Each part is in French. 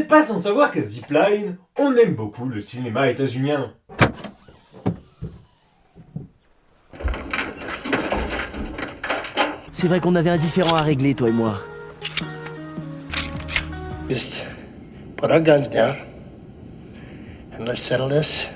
n'êtes pas sans savoir qu'à Zipline, on aime beaucoup le cinéma états-unien. C'est vrai qu'on avait un différend à régler, toi et moi. Just put our guns down and let's settle this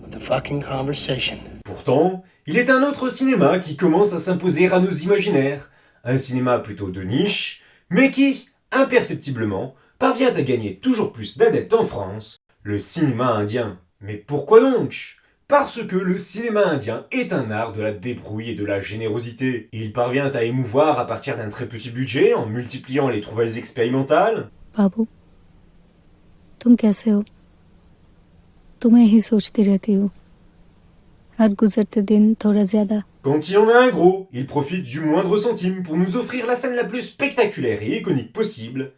with a fucking conversation. Pourtant, il est un autre cinéma qui commence à s'imposer à nos imaginaires. Un cinéma plutôt de niche, mais qui, imperceptiblement, parvient à gagner toujours plus d'adeptes en France, le cinéma indien. Mais pourquoi donc ? Parce que le cinéma indien est un art de la débrouille et de la générosité. Il parvient à émouvoir à partir d'un très petit budget en multipliant les trouvailles expérimentales. बाबू, तुम कैसे हो? तुम्हें ही सोचती रहती हूँ. हर गुजरते दिन थोड़ा ज्यादा. Quand il en a un gros, il profite du moindre centime pour nous offrir la scène la plus spectaculaire et iconique possible.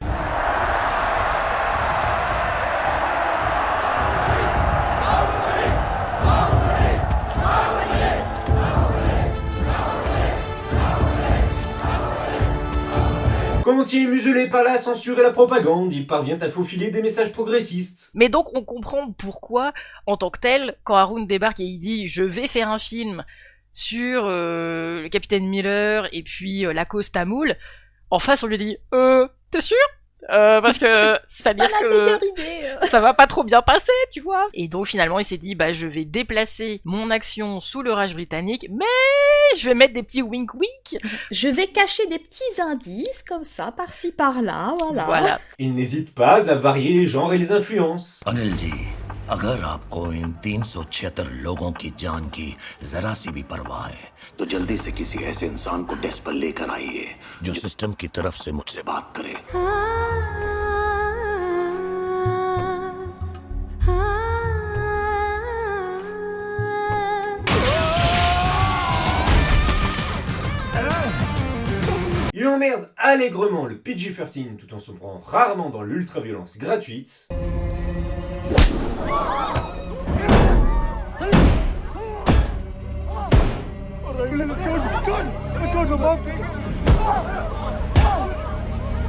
Quand il est muselé par la censure et la propagande, il parvient à faufiler des messages progressistes. Mais donc on comprend pourquoi, en tant que tel, quand Haroun débarque et il dit « je vais faire un film sur le capitaine Miller et puis la cause tamoule », en face on lui dit « t'es sûr ? Parce que c'est-à-dire que ça va pas trop bien passer, tu vois. » Et donc finalement il s'est dit « je vais déplacer mon action sous le Raj britannique, mais je vais mettre des petits wink-wink. » Je vais cacher des petits indices, comme ça, par-ci, par-là, voilà. Il n'hésite pas à varier les genres et les influences. Anil जी, अगर आपको इन 376 लोगों की जान की जरा सी भी परवाह है, तो जल्दी से किसी ऐसे इंसान को डेस्क पर लेकर आइए जो सिस्टम की तरफ से मुझसे बात करे. Il emmerde allègrement le PG-13 tout en sombrant rarement dans l'ultra-violence gratuite.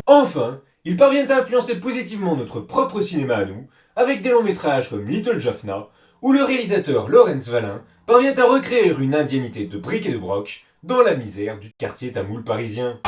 Enfin, il parvient à influencer positivement notre propre cinéma à nous, avec des longs métrages comme Little Jaffna, où le réalisateur Lawrence Valin parvient à recréer une indianité de briques et de broc dans la misère du quartier tamoul parisien.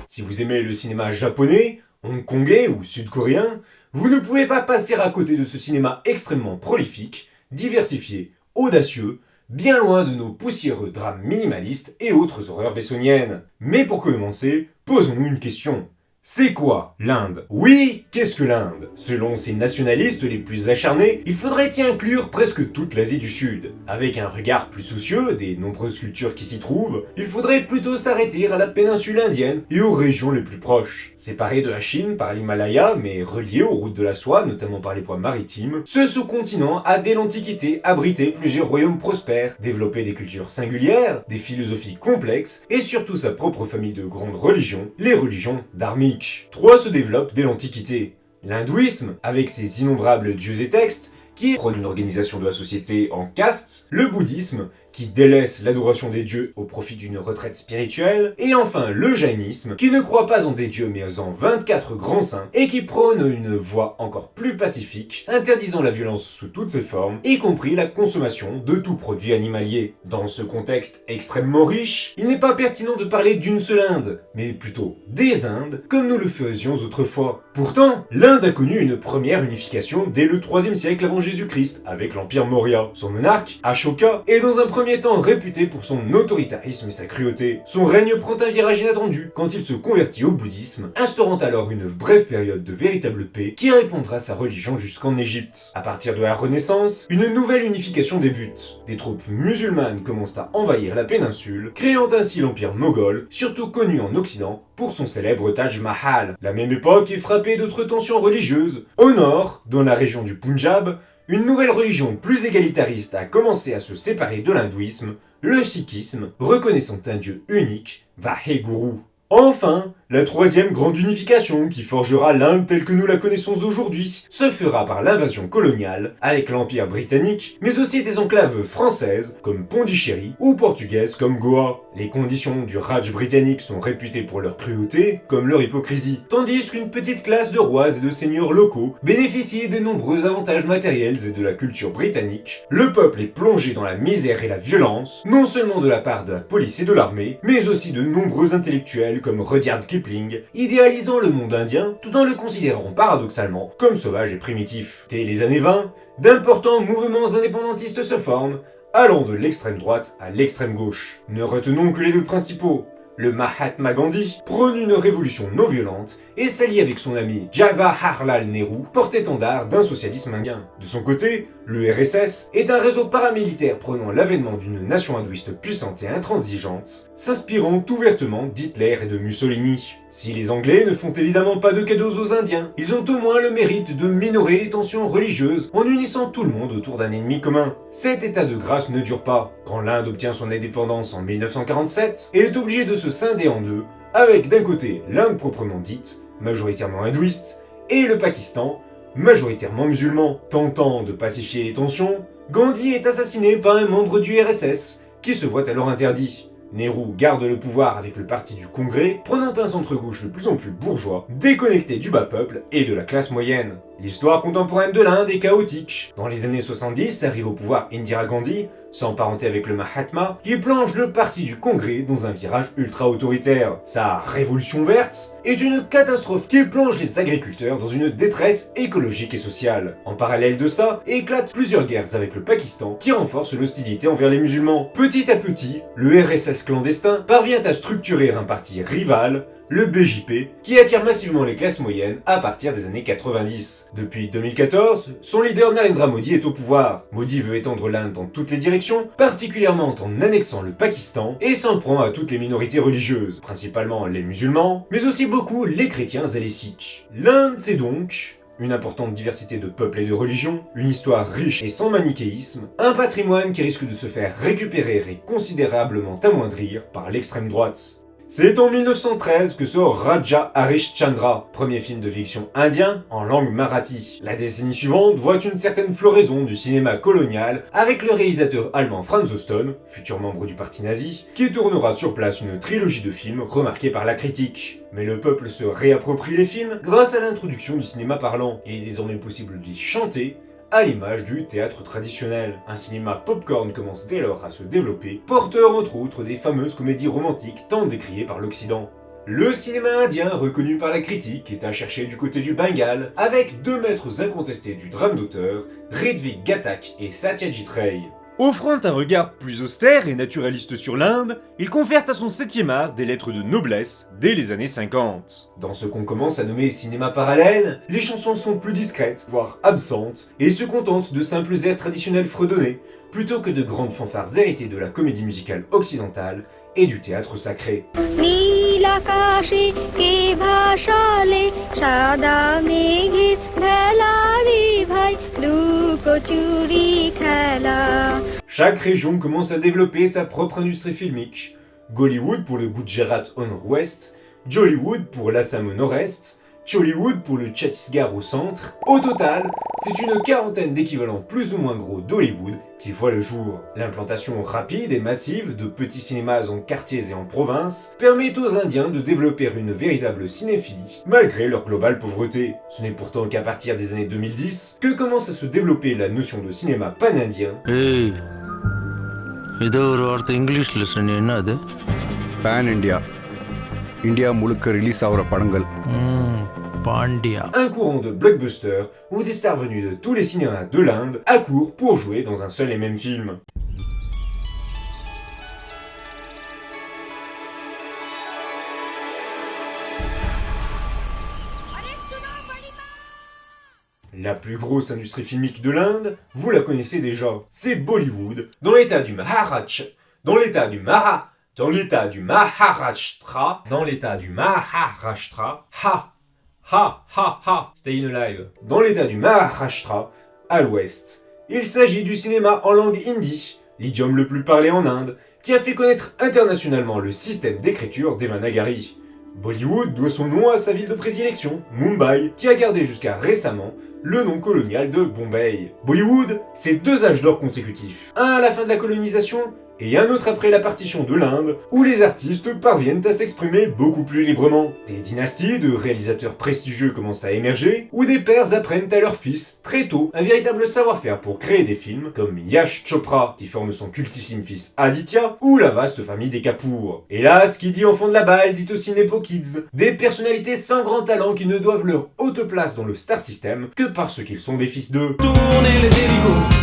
Si vous aimez le cinéma japonais, hongkongais ou sud-coréen, vous ne pouvez pas passer à côté de ce cinéma extrêmement prolifique, diversifié, audacieux, bien loin de nos poussiéreux drames minimalistes et autres horreurs bessoniennes. Mais pour commencer, posons-nous une question. C'est quoi l'Inde ? Oui, qu'est-ce que l'Inde ? Selon ces nationalistes les plus acharnés, il faudrait y inclure presque toute l'Asie du Sud. Avec un regard plus soucieux des nombreuses cultures qui s'y trouvent, il faudrait plutôt s'arrêter à la péninsule indienne et aux régions les plus proches. Séparé de la Chine par l'Himalaya, mais relié aux routes de la soie, notamment par les voies maritimes, ce sous-continent a dès l'Antiquité abrité plusieurs royaumes prospères, développé des cultures singulières, des philosophies complexes et surtout sa propre famille de grandes religions, les religions dharmiques. Trois se développent dès l'Antiquité. L'hindouisme, avec ses innombrables dieux et textes, qui prône une organisation de la société en castes, le bouddhisme, qui délaisse l'adoration des dieux au profit d'une retraite spirituelle, et enfin le jaïnisme, qui ne croit pas en des dieux mais en 24 grands saints, et qui prône une voie encore plus pacifique, interdisant la violence sous toutes ses formes, y compris la consommation de tout produit animalier. Dans ce contexte extrêmement riche, il n'est pas pertinent de parler d'une seule Inde, mais plutôt des Indes, comme nous le faisions autrefois. Pourtant, l'Inde a connu une première unification dès le 3e siècle avant Jésus-Christ, avec l'Empire Maurya. Son monarque, Ashoka, est dans un premier temps réputé pour son autoritarisme et sa cruauté. Son règne prend un virage inattendu quand il se convertit au bouddhisme, instaurant alors une brève période de véritable paix qui répondra sa religion jusqu'en Égypte. À partir de la Renaissance, une nouvelle unification débute. Des troupes musulmanes commencent à envahir la péninsule, créant ainsi l'Empire moghol, surtout connu en Occident pour son célèbre Taj Mahal. La même époque est frappée d'autres tensions religieuses. Au nord, dans la région du Punjab, une nouvelle religion plus égalitariste a commencé à se séparer de l'hindouisme, le sikhisme, reconnaissant un dieu unique, Vaheguru. Enfin, La troisième grande unification qui forgera l'Inde telle que nous la connaissons aujourd'hui se fera par l'invasion coloniale avec l'Empire britannique, mais aussi des enclaves françaises comme Pondichéry ou portugaises comme Goa. Les conditions du Raj britannique sont réputées pour leur cruauté comme leur hypocrisie, tandis qu'une petite classe de rois et de seigneurs locaux bénéficie des nombreux avantages matériels et de la culture britannique. Le peuple est plongé dans la misère et la violence, non seulement de la part de la police et de l'armée, mais aussi de nombreux intellectuels comme Rudyard Kipling, idéalisant le monde indien tout en le considérant paradoxalement comme sauvage et primitif. Dès les années 20, d'importants mouvements indépendantistes se forment, allant de l'extrême droite à l'extrême gauche. Ne retenons que les deux principaux. Le Mahatma Gandhi prône une révolution non violente et s'allie avec son ami Jawaharlal Nehru, porte-étendard d'un socialisme indien. De son côté, le RSS est un réseau paramilitaire prônant l'avènement d'une nation hindouiste puissante et intransigeante, s'inspirant ouvertement d'Hitler et de Mussolini. Si les Anglais ne font évidemment pas de cadeaux aux Indiens, ils ont au moins le mérite de minorer les tensions religieuses en unissant tout le monde autour d'un ennemi commun. Cet état de grâce ne dure pas. Quand l'Inde obtient son indépendance en 1947, elle est obligée de se scinder en deux, avec d'un côté l'Inde proprement dite, majoritairement hindouiste, et le Pakistan, majoritairement musulman. Tentant de pacifier les tensions, Gandhi est assassiné par un membre du RSS, qui se voit alors interdit. Nehru garde le pouvoir avec le parti du Congrès, prenant un centre-gauche de plus en plus bourgeois, déconnecté du bas peuple et de la classe moyenne. L'histoire contemporaine de l'Inde est chaotique. Dans les années 70, arrive au pouvoir Indira Gandhi, sans parenté avec le Mahatma, qui plonge le parti du Congrès dans un virage ultra-autoritaire. Sa révolution verte est une catastrophe qui plonge les agriculteurs dans une détresse écologique et sociale. En parallèle de ça, éclatent plusieurs guerres avec le Pakistan qui renforcent l'hostilité envers les musulmans. Petit à petit, le RSS clandestin parvient à structurer un parti rival, le BJP, qui attire massivement les classes moyennes à partir des années 90. Depuis 2014, son leader Narendra Modi est au pouvoir. Modi veut étendre l'Inde dans toutes les directions, particulièrement en annexant le Pakistan, et s'en prend à toutes les minorités religieuses, principalement les musulmans, mais aussi beaucoup les chrétiens et les sikhs. L'Inde, c'est donc une importante diversité de peuples et de religions, une histoire riche et sans manichéisme, un patrimoine qui risque de se faire récupérer et considérablement amoindrir par l'extrême droite. C'est en 1913 que sort Raja Harishchandra, premier film de fiction indien en langue marathi. La décennie suivante voit une certaine floraison du cinéma colonial avec le réalisateur allemand Franz Houston, futur membre du parti nazi, qui tournera sur place une trilogie de films remarquée par la critique. Mais le peuple se réapproprie les films grâce à l'introduction du cinéma parlant. Il est désormais possible d'y chanter, à l'image du théâtre traditionnel. Un cinéma popcorn commence dès lors à se développer, porteur entre autres des fameuses comédies romantiques tant décriées par l'Occident. Le cinéma indien, reconnu par la critique, est à chercher du côté du Bengale, avec deux maîtres incontestés du drame d'auteur, Ritwik Ghatak et Satyajit Ray. Offrant un regard plus austère et naturaliste sur l'Inde, il confère à son 7e art des lettres de noblesse dès les années 50. Dans ce qu'on commence à nommer cinéma parallèle, les chansons sont plus discrètes, voire absentes, et se contentent de simples airs traditionnels fredonnés, plutôt que de grandes fanfares héritées de la comédie musicale occidentale et du théâtre sacré. Chaque région commence à développer sa propre industrie filmique. Gollywood pour le Gujarat au nord-ouest, Jollywood pour l'Assam au nord-est, Chollywood pour le Chhattisgarh au centre. Au total, c'est une quarantaine d'équivalents plus ou moins gros d'Hollywood qui voient le jour. L'implantation rapide et massive de petits cinémas en quartiers et en province permet aux Indiens de développer une véritable cinéphilie malgré leur globale pauvreté. Ce n'est pourtant qu'à partir des années 2010 que commence à se développer la notion de cinéma pan-indien. Hey, இது ஒரு வார்த்தை இங்கிலீஷ்ல சொன்னீங்க என்ன அது? Pan India. India முழுக்க ரிலீஸ் ஆகிற படங்கள். Pandia. Un courant de blockbusters où des stars venues de tous les cinémas de l'Inde accourent pour jouer dans un seul et même film. La plus grosse industrie filmique de l'Inde, vous la connaissez déjà, c'est Bollywood, dans l'état du Maharashtra, stay in alive, dans l'état du Maharashtra, à l'ouest. Il s'agit du cinéma en langue hindi, l'idiome le plus parlé en Inde, qui a fait connaître internationalement le système d'écriture Devanagari. Bollywood doit son nom à sa ville de prédilection, Mumbai, qui a gardé jusqu'à récemment le nom colonial de Bombay. Bollywood, c'est 2 âges d'or consécutifs. Un à la fin de la colonisation, et un autre après la partition de l'Inde, où les artistes parviennent à s'exprimer beaucoup plus librement. Des dynasties de réalisateurs prestigieux commencent à émerger, où des pères apprennent à leurs fils, très tôt, un véritable savoir-faire pour créer des films, comme Yash Chopra, qui forme son cultissime fils Aditya, ou la vaste famille des Kapoor. Hélas, qui dit enfant de la balle, dit aussi Nepo Kids, des personnalités sans grand talent qui ne doivent leur haute place dans le star system que parce qu'ils sont des fils de... Tournez les hélicos.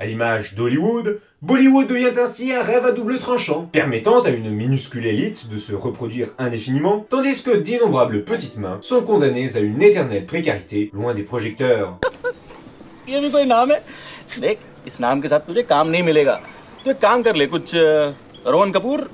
À l'image d'Hollywood, Bollywood devient ainsi un rêve à double tranchant, permettant à une minuscule élite de se reproduire indéfiniment, tandis que d'innombrables petites mains sont condamnées à une éternelle précarité loin des projecteurs. ये भी कोई नाम है? देख, इस नाम के साथ तुझे काम नहीं मिलेगा। तो एक काम कर ले, कुछ रोहन कपूर,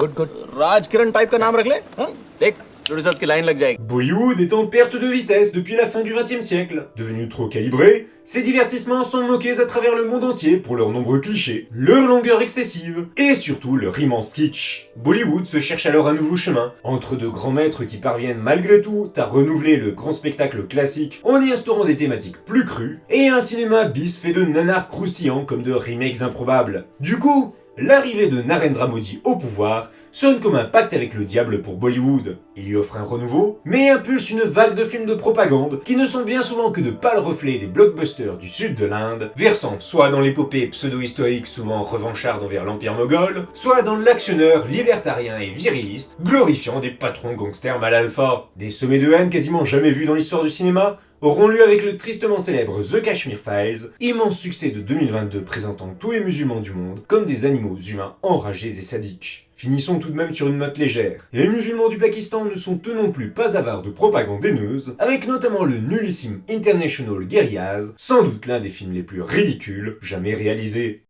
राज किरण टाइप का नाम रख ले, हाँ? देख, प्रोड्यूसर्स की लाइन लग जाएगी। Bollywood est en perte de vitesse depuis la fin du XXe siècle. Devenu trop calibré, ces divertissements sont moqués à travers le monde entier pour leurs nombreux clichés, leur longueur excessive et surtout leur immense kitsch. Bollywood se cherche alors un nouveau chemin, entre de grands maîtres qui parviennent malgré tout à renouveler le grand spectacle classique en y instaurant des thématiques plus crues, et un cinéma bis fait de nanars croustillants comme de remakes improbables. Du coup, l'arrivée de Narendra Modi au pouvoir sonne comme un pacte avec le diable pour Bollywood. Il lui offre un renouveau, mais impulse une vague de films de propagande qui ne sont bien souvent que de pâles reflets des blockbusters du sud de l'Inde, versant soit dans l'épopée pseudo-historique souvent revancharde envers l'Empire moghol, soit dans l'actionneur libertarien et viriliste, glorifiant des patrons gangsters mal alpha. Des sommets de haine quasiment jamais vus dans l'histoire du cinéma auront lieu avec le tristement célèbre The Kashmir Files, immense succès de 2022 présentant tous les musulmans du monde comme des animaux humains enragés et sadiques. Finissons tout de même sur une note légère. Les musulmans du Pakistan ne sont eux non plus pas avares de propagande haineuse, avec notamment le nullissime International Guerrillas, sans doute l'un des films les plus ridicules jamais réalisés.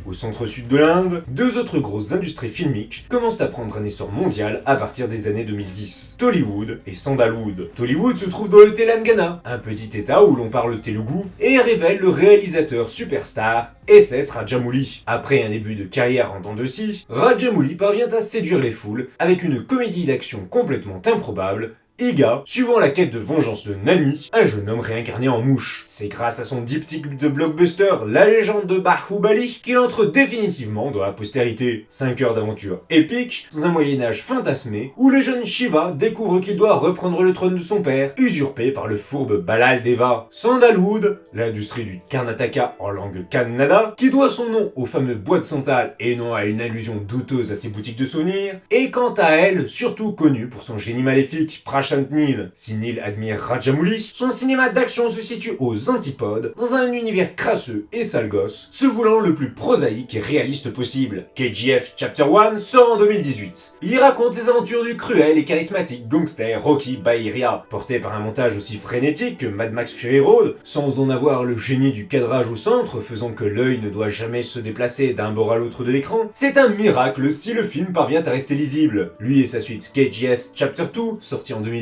Au centre-sud de l'Inde, 2 autres grosses industries filmiques commencent à prendre un essor mondial à partir des années 2010. Tollywood et Sandalwood. Tollywood se trouve dans le Telangana, un petit état où l'on parle telugu, et révèle le réalisateur superstar S.S. Rajamouli. Après un début de carrière en dents de scie, Rajamouli parvient à séduire les foules avec une comédie d'action complètement improbable, Iga, suivant la quête de vengeance de Nani, un jeune homme réincarné en mouche. C'est grâce à son diptyque de blockbuster La légende de Bahubali qu'il entre définitivement dans la postérité. 5 heures d'aventure épique, dans un Moyen-Âge fantasmé, où le jeune Shiva découvre qu'il doit reprendre le trône de son père, usurpé par le fourbe Balal Deva. Sandalwood, l'industrie du Karnataka en langue kannada, qui doit son nom au fameux bois de santal et non à une allusion douteuse à ses boutiques de souvenirs, est quant à elle surtout connue pour son génie maléfique, Prashant Nil. Si Nil admire Rajamouli, son cinéma d'action se situe aux antipodes, dans un univers crasseux et sale gosse, se voulant le plus prosaïque et réaliste possible. KGF Chapter 1 sort en 2018. Il raconte les aventures du cruel et charismatique gangster Rocky Bahirya, porté par un montage aussi frénétique que Mad Max Fury Road, sans en avoir le génie du cadrage au centre, faisant que l'œil ne doit jamais se déplacer d'un bord à l'autre de l'écran. C'est un miracle si le film parvient à rester lisible. Lui et sa suite KGF Chapter 2, sorti en 2022,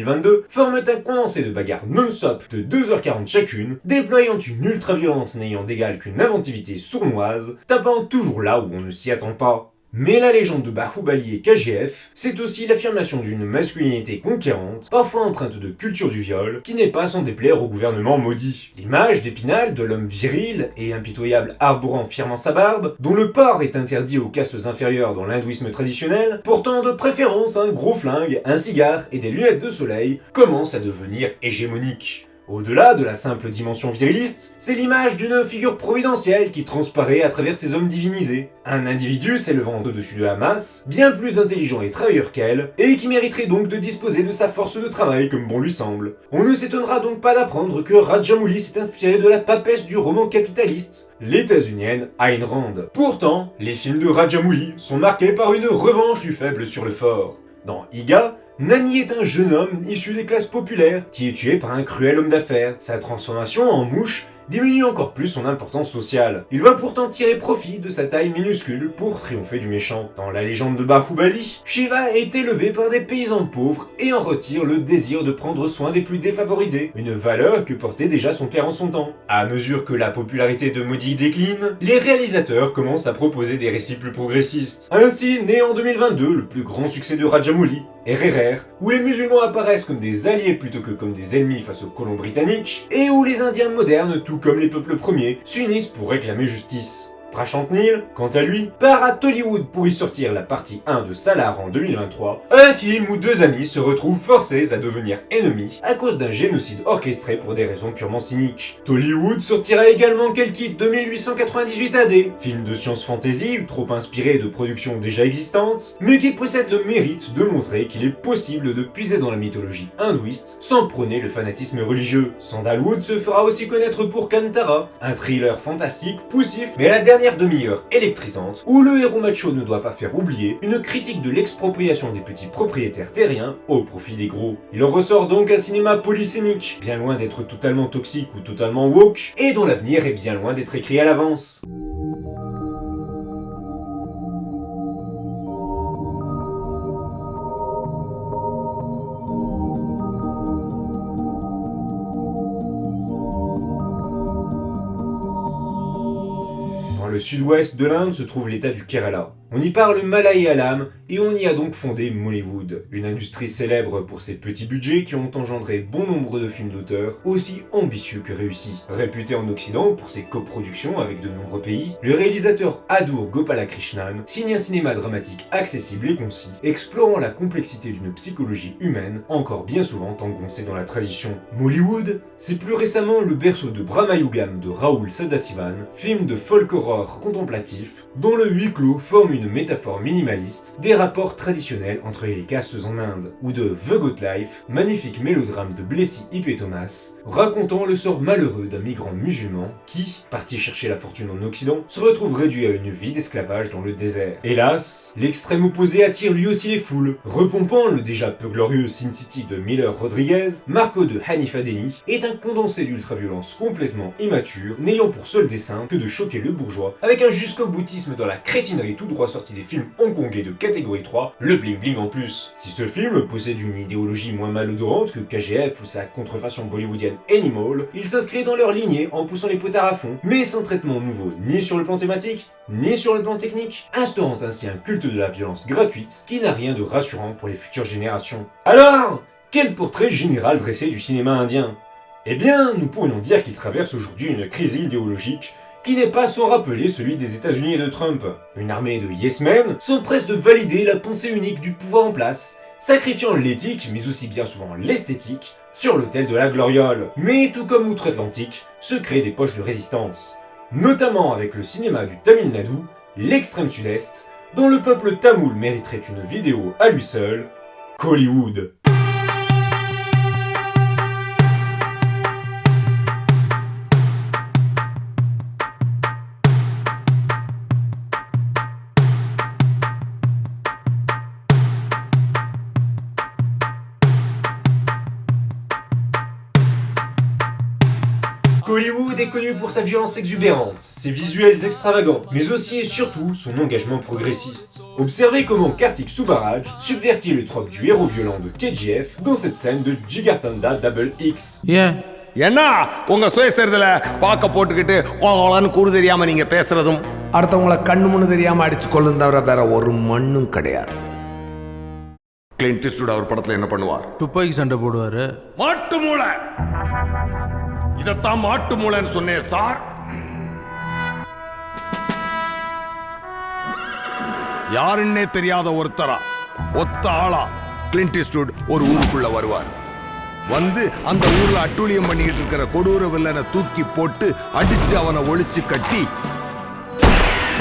forment un condensé de bagarres non-stop de 2h40 chacune, déployant une ultra-violence n'ayant d'égal qu'une inventivité sournoise, tapant toujours là où on ne s'y attend pas. Mais la légende de Bahubali et KGF, c'est aussi l'affirmation d'une masculinité conquérante, parfois empreinte de culture du viol, qui n'est pas sans déplaire au gouvernement maudit. L'image d'Épinal de l'homme viril et impitoyable arborant fièrement sa barbe, dont le port est interdit aux castes inférieures dans l'hindouisme traditionnel, portant de préférence un gros flingue, un cigare et des lunettes de soleil, commence à devenir hégémonique. Au-delà de la simple dimension viriliste, c'est l'image d'une figure providentielle qui transparaît à travers ces hommes divinisés. Un individu s'élevant au-dessus de la masse, bien plus intelligent et travailleur qu'elle, et qui mériterait donc de disposer de sa force de travail comme bon lui semble. On ne s'étonnera donc pas d'apprendre que Rajamouli s'est inspiré de la papesse du roman capitaliste, l'états-unienne Ayn Rand. Pourtant, les films de Rajamouli sont marqués par une revanche du faible sur le fort. Dans Iga, Nani est un jeune homme issu des classes populaires qui est tué par un cruel homme d'affaires. Sa transformation en mouche diminue encore plus son importance sociale. Il va pourtant tirer profit de sa taille minuscule pour triompher du méchant. Dans la légende de Bahubali, Shiva est élevé par des paysans pauvres et en retire le désir de prendre soin des plus défavorisés, une valeur que portait déjà son père en son temps. À mesure que la popularité de Modi décline, les réalisateurs commencent à proposer des récits plus progressistes. Ainsi naît en 2022 le plus grand succès de Rajamouli, RRR, où les musulmans apparaissent comme des alliés plutôt que comme des ennemis face aux colons britanniques, et où les Indiens modernes, tout comme les peuples premiers, s'unissent pour réclamer justice. Prashant Neel, quant à lui, part à Tollywood pour y sortir la partie 1 de Salar en 2023, un film où deux amis se retrouvent forcés à devenir ennemis à cause d'un génocide orchestré pour des raisons purement cyniques. Tollywood sortira également Kalki 2898 AD, film de science-fantasy trop inspiré de productions déjà existantes, mais qui possède le mérite de montrer qu'il est possible de puiser dans la mythologie hindouiste sans prôner le fanatisme religieux. Sandalwood se fera aussi connaître pour Kantara, un thriller fantastique poussif, mais à la dernière demi-heure électrisante, où le héros macho ne doit pas faire oublier une critique de l'expropriation des petits propriétaires terriens au profit des gros. Il en ressort donc un cinéma polysémique, bien loin d'être totalement toxique ou totalement woke, et dont l'avenir est bien loin d'être écrit à l'avance. Dans le sud-ouest de l'Inde se trouve l'état du Kerala. On y parle malayalam et on y a donc fondé Mollywood, une industrie célèbre pour ses petits budgets qui ont engendré bon nombre de films d'auteurs aussi ambitieux que réussis. Réputé en Occident pour ses coproductions avec de nombreux pays, le réalisateur Adur Gopalakrishnan signe un cinéma dramatique accessible et concis, explorant la complexité d'une psychologie humaine encore bien souvent engoncée dans la tradition. Mollywood, c'est plus récemment le berceau de Brahmayugam de Rahul Sadasivan, film de folk horror contemplatif, dont le huis clos forme une métaphore minimaliste des rapports traditionnels entre les castes en Inde, ou de The Good Life, magnifique mélodrame de Blessy Ip Thomas, racontant le sort malheureux d'un migrant musulman qui, parti chercher la fortune en Occident, se retrouve réduit à une vie d'esclavage dans le désert. Hélas, l'extrême opposé attire lui aussi les foules. Repompant le déjà peu glorieux Sin City de Miller Rodriguez, Marco de Hanifa Deni est un condensé d'ultraviolence complètement immature, n'ayant pour seul dessein que de choquer le bourgeois, avec un jusqu'au boutisme dans la crétinerie tout droit sorti des films hongkongais de catégorie 3, le bling bling en plus. Si ce film possède une idéologie moins malodorante que KGF ou sa contrefaçon bollywoodienne Animal, il s'inscrit dans leur lignée en poussant les potards à fond, mais sans traitement nouveau ni sur le plan thématique, ni sur le plan technique, instaurant ainsi un culte de la violence gratuite qui n'a rien de rassurant pour les futures générations. Alors, quel portrait général dressé du cinéma indien ? Eh bien, nous pourrions dire qu'il traverse aujourd'hui une crise idéologique qui n'est pas sans rappeler celui des États-Unis et de Trump. Une armée de yes-men s'empresse de valider la pensée unique du pouvoir en place, sacrifiant l'éthique, mais aussi bien souvent l'esthétique, sur l'autel de la gloriole. Mais tout comme outre-Atlantique, se créent des poches de résistance. Notamment avec le cinéma du Tamil Nadu, l'extrême sud-est, dont le peuple tamoul mériterait une vidéo à lui seul, Kollywood. Kollywood est connu pour sa violence exubérante, ses visuels extravagants, mais aussi et surtout son engagement progressiste. Observez comment Kartik Subbaraj subvertit le trope du héros violent de KGF dans cette scène de Jigartanda Double X. என்ன உங்க சுயசரிதல பாக்க போட்டுக்கிட்டு ஓலான்னு கூறு தெரியாம நீங்க பேசுறதும் அடுத்தவங்களை கண்ணு முன்னு தெரியாம அடிச்சு கொள்ளும் தவிர வேற ஒரு மண்ணும் கிடையாது. கிளின்ட் ஈஸ்ட்வுட் அவர் படத்துல என்ன பண்ணுவார்? துப்பாக்கி சண்டை போடுவாரு. மாட்டு மூளை. இதத்தான் மாட்டு மூளைன்னு சொன்னேன் சார். யாருன்னே தெரியாத ஒருத்தரா ஒத்த ஆளா கிளின்ட் ஈஸ்ட்வுட் ஒரு ஊருக்குள்ள வருவார். வந்து அந்த ஊர்ல அட்டூழியம் பண்ணிட்டு இருக்கிற கொடூர வில்லனை தூக்கி போட்டு அடிச்சு அவனை ஒழிச்சு கட்டி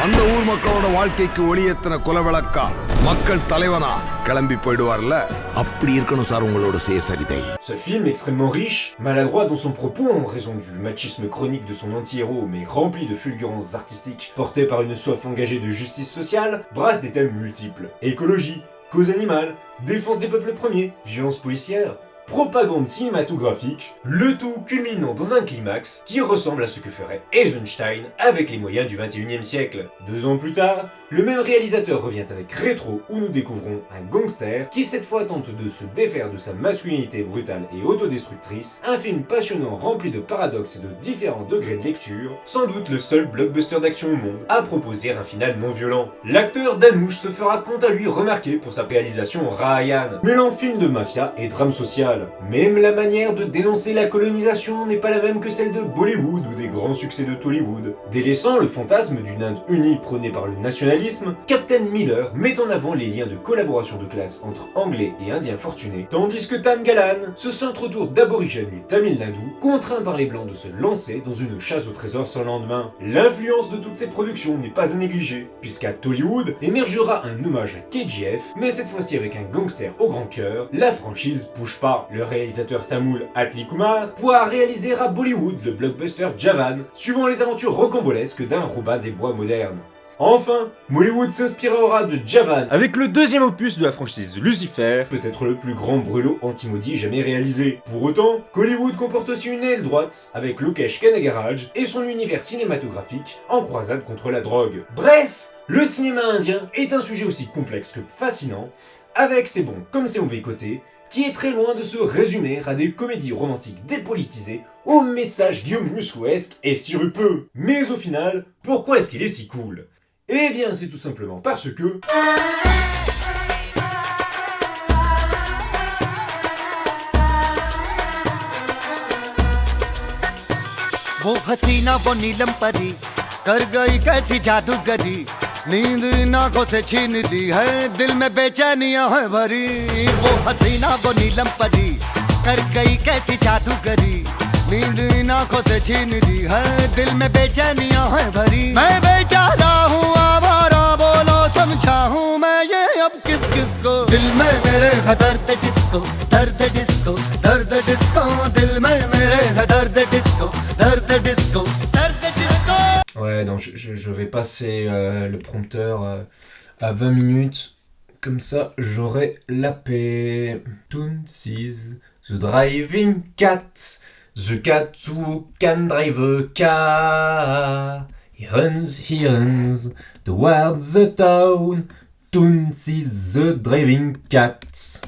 அந்த ஊர் மக்களோட வாழ்க்கைக்கு ஒளியேத்தின குலவிளக்கா மக்கள் தலைவனா கிளம்பி போயிடுவார்ல, அப்படி இருக்கணும் சார் உங்களோட சுயசரிதை. Ce film extrêmement riche, maladroit dans son propos en raison du machisme chronique de son anti-héros mais rempli de fulgurances artistiques portées par une soif engagée de justice sociale, brasse des thèmes multiples. Écologie, cause animale, défense des peuples premiers, violence policière, propagande cinématographique, le tout culminant dans un climax qui ressemble à ce que ferait Eisenstein avec les moyens du 21e siècle. 2 ans plus tard, le même réalisateur revient avec Rétro où nous découvrons un gangster qui cette fois tente de se défaire de sa masculinité brutale et autodestructrice, un film passionnant rempli de paradoxes et de différents degrés de lecture, sans doute le seul blockbuster d'action au monde à proposer un final non violent. L'acteur Danouche se fera quant à lui remarquer pour sa réalisation Ryan, mêlant film de mafia et drame social. Même la manière de dénoncer la colonisation n'est pas la même que celle de Bollywood ou des grands succès de Tollywood. Délaissant le fantasme d'une Inde unie prônée par le nationalisme, Captain Miller met en avant les liens de collaboration de classe entre Anglais et Indiens fortunés, tandis que Tam Galan se centre autour d'aborigènes du Tamil Nadu, contraints par les Blancs de se lancer dans une chasse au trésor sans lendemain. L'influence de toutes ces productions n'est pas à négliger, puisqu'à Tollywood émergera un hommage à KGF, mais cette fois-ci avec un gangster au grand cœur, la franchise bouge pas. Le réalisateur tamoul Atli Kumar pourra réaliser à Bollywood le blockbuster Javan, suivant les aventures rocambolesques d'un Robin des Bois moderne. Enfin, Mollywood s'inspirera de Javan avec le 2e opus de la franchise Lucifer, peut-être le plus grand brûlot anti-maudit jamais réalisé. Pour autant, Hollywood comporte aussi une aile droite, avec Lokesh Kanagaraj et son univers cinématographique en croisade contre la drogue. Bref, le cinéma indien est un sujet aussi complexe que fascinant, avec ses bons comme ses mauvais côtés, qui est très loin de se résumer à des comédies romantiques dépolitisées au message Guillaume Musso-esque et sirupeux. Mais au final, pourquoi est-ce qu'il est si cool? Eh bien, c'est tout simplement parce que... वो हसीना वो नीलम परी कर गई कैसी जादूगरी नींद इन आंखों से छीन ली है दिल में बेचैनियां है भरी वो हसीना वो नीलम परी कर गई कैसी जादूगरी नींद इन आंखों से छीन ली है दिल में बेचैनियां है भरी मैं बेचारा हूँ आवारा बोलो समझाऊं मैं ये अब किस किस को दिल में मेरे है दर्द डिस्को दर्द डिस्को दर्द डिस्को दिल में मेरे है दर्द डिस्को दर्द डिस्को दर्द disco. Ouais, donc je vais passer le prompteur à 20 minutes, comme ça j'aurai la paix. Toon sees the driving cat, the cat who can drive a car. He runs towards the town. Toon sees the driving cat.